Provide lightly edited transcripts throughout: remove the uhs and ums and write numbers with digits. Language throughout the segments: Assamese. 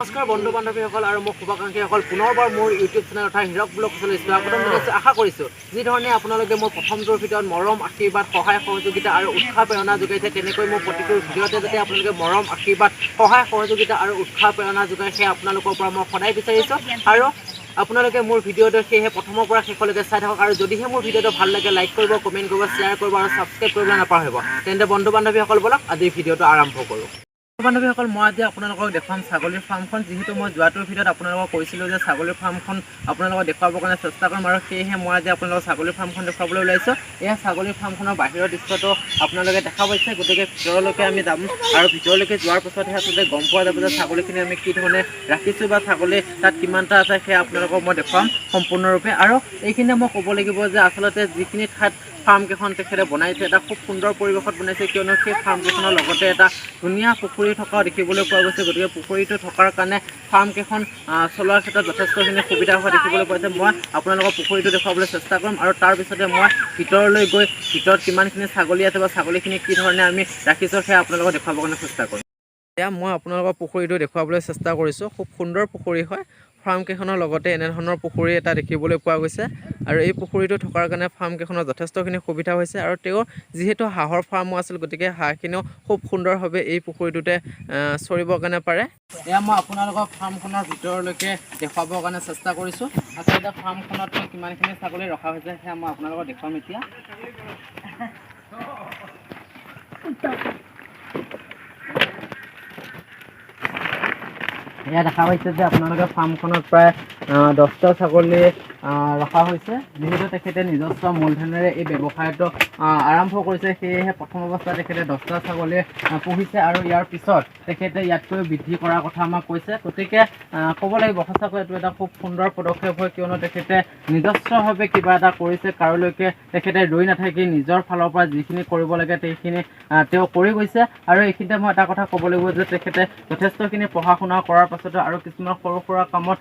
নমস্কাৰ বন্ধু বান্ধৱীসকল আৰু মোৰ শুভাকাংক্ষীসকল পুনৰবাৰ মোৰ ইউটিউব চেনেল অৰ্থাৎ হীৰক ব্লগ চেনেল স্বাগতম জনাইছোঁ। আশা কৰিছোঁ যি ধৰণে আপোনালোকে মোৰ প্ৰথমটোৰ ভিতৰত মৰম আশীৰ্বাদ সহায় সহযোগিতা আৰু উৎসাহ প্ৰেৰণা যোগাইছে তেনেকৈ মোৰ প্ৰতিটো ভিডিঅ'তে যাতে আপোনালোকে মৰম আশীৰ্বাদ সহায় সহযোগিতা আৰু উৎসাহ প্ৰেৰণা যোগাই সেয়া আপোনালোকৰ পৰা মই সদায় বিচাৰিছোঁ আৰু আপোনালোকে মোৰ ভিডিঅ'টো সেয়েহে প্ৰথমৰ পৰা শেষলৈকে চাই থাকক আৰু যদিহে মোৰ ভিডিঅ'টো ভাল লাগে লাইক কৰিব, কমেণ্ট কৰিব, শ্বেয়াৰ কৰিব আৰু ছাবস্ক্ৰাইব কৰিবলৈ নাপাহৰিব। তেন্তে বন্ধু বান্ধৱীসকল বলক আজিৰ ভিডিঅ'টো আৰম্ভ কৰোঁ। বান্ধৱীসকল মই আজি আপোনালোকক দেখুৱাম ছাগলীৰ ফাৰ্মখন। যিহেতু মই যোৱাটোৰ ভিডিঅ'ত আপোনালোকক কৈছিলোঁ যে ছাগলীৰ ফাৰ্মখন আপোনালোকক দেখুৱাবৰ কাৰণে চেষ্টা কৰিম আৰু সেয়েহে মই আজি আপোনালোকক ছাগলীৰ ফাৰ্মখন দেখুৱাবলৈ ওলাইছোঁ। এয়া ছাগলীৰ ফাৰ্মখনৰ বাহিৰৰ দৃশ্যটো আপোনালোকে দেখা পাইছে, গতিকে ভিতৰলৈকে আমি যাম আৰু ভিতৰলৈকে যোৱাৰ পাছতহে আচলতে গম পোৱা যাব যে ছাগলীখিনি আমি কি ধৰণে ৰাখিছোঁ বা ছাগলী তাত কিমানটা আছে সেয়া আপোনালোকক মই দেখুৱাম সম্পূৰ্ণৰূপে। আৰু এইখিনিতে মই ক'ব লাগিব যে আচলতে যিখিনি ঠাইত ফাৰ্মকেইখন তেখেতে বনাইছে এটা খুব সুন্দৰ পৰিৱেশত বনাইছে, কিয়নো সেই ফাৰ্মকেইখনৰ লগতে এটা ধুনীয়া পুখুৰী থকাও দেখিবলৈ পোৱা গৈছে। গতিকে পুখুৰীটো থকাৰ কাৰণে ফাৰ্মকেইখন চলোৱাৰ ক্ষেত্ৰত যথেষ্টখিনি সুবিধা হোৱা দেখিবলৈ পোৱা যায়। মই আপোনালোকক পুখুৰীটো দেখুৱাবলৈ চেষ্টা কৰিম আৰু তাৰপিছতে মই ভিতৰলৈ গৈ ভিতৰত কিমানখিনি ছাগলী আছে বা ছাগলীখিনি কি ধৰণে আমি ৰাখিছোঁ সেয়া আপোনালোকক দেখুৱাবৰ কাৰণে চেষ্টা কৰিম। এয়া মই আপোনালোকৰ পুখুৰীটো দেখুৱাবলৈ চেষ্টা কৰিছোঁ। খুব সুন্দৰ পুখুৰী হয়। ফাৰ্মকেইখনৰ লগতে এনেধৰণৰ পুখুৰী এটা দেখিবলৈ পোৱা গৈছে আৰু এই পুখুৰীটো থকাৰ কাৰণে ফাৰ্মকেইখনৰ যথেষ্টখিনি সুবিধা হৈছে আৰু তেওঁ যিহেতু হাঁহৰ ফাৰ্মো আছিল, গতিকে হাঁহখিনিও খুব সুন্দৰভাৱে এই পুখুৰীটোতে চৰিবৰ কাৰণে পাৰে। এয়া মই আপোনালোকক ফাৰ্মখনৰ ভিতৰলৈকে দেখুৱাবৰ কাৰণে চেষ্টা কৰিছোঁ। আচলতে ফাৰ্মখনত কিমানখিনি ছাগলী ৰখা হৈছে সেয়া মই আপোনালোকক দেখুৱাম এতিয়া। এয়া দেখা পাইছে যে আপোনালোকে ফাৰ্মখনত প্ৰায় 10টা ছাগলী ৰখা হৈছে। যিহেতু তেখেতে নিজস্ব মূলধনেৰে এই ব্যৱসায়টো আৰম্ভ কৰিছে, সেয়েহে প্ৰথম অৱস্থাত তেখেতে 10টা ছাগলী পুহিছে আৰু ইয়াৰ পিছত তেখেতে ইয়াতকৈ বৃদ্ধি কৰাৰ কথা আমাক কৈছে। গতিকে ক'ব লাগিব সঁচাকৈ এইটো এটা খুব সুন্দৰ পদক্ষেপ হয়, কিয়নো তেখেতে নিজস্বভাৱে কিবা এটা কৰিছে, কাৰোলৈকে তেখেতে ৰৈ নাথাকি নিজৰ ফালৰ পৰা যিখিনি কৰিব লাগে সেইখিনি তেওঁ কৰি গৈছে। আৰু এইখিনিতে মই এটা কথা ক'ব লাগিব যে তেখেতে যথেষ্টখিনি পঢ়া শুনা কৰাৰ পাছতো আৰু কিছুমান সৰু সুৰা কামত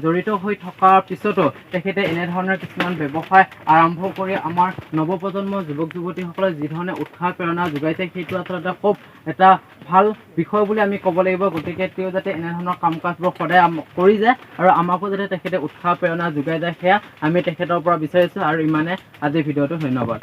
জড়িত হৈ থকাৰ পিছতো তেখেতে এনেধৰণৰ কিছুমান ব্যৱসায় আৰম্ভ কৰি আমাৰ নৱপ্ৰজন্মৰ যুৱক যুৱতীসকলক যি ধৰণে উৎসাহ প্ৰেৰণা যোগাইছে সেইটো আচলতে খুব এটা ভাল বিষয় বুলি আমি ক'ব লাগিব। গতিকে তেওঁ যাতে এনেধৰণৰ কাম কাজবোৰ সদায় কৰি যায় আৰু আমাকো যাতে তেখেতে উৎসাহ প্ৰেৰণা যোগাই যায় সেয়া আমি তেখেতৰ পৰা বিচাৰিছোঁ। আৰু ইমানে আজিৰ ভিডিঅ'টো, ধন্যবাদ।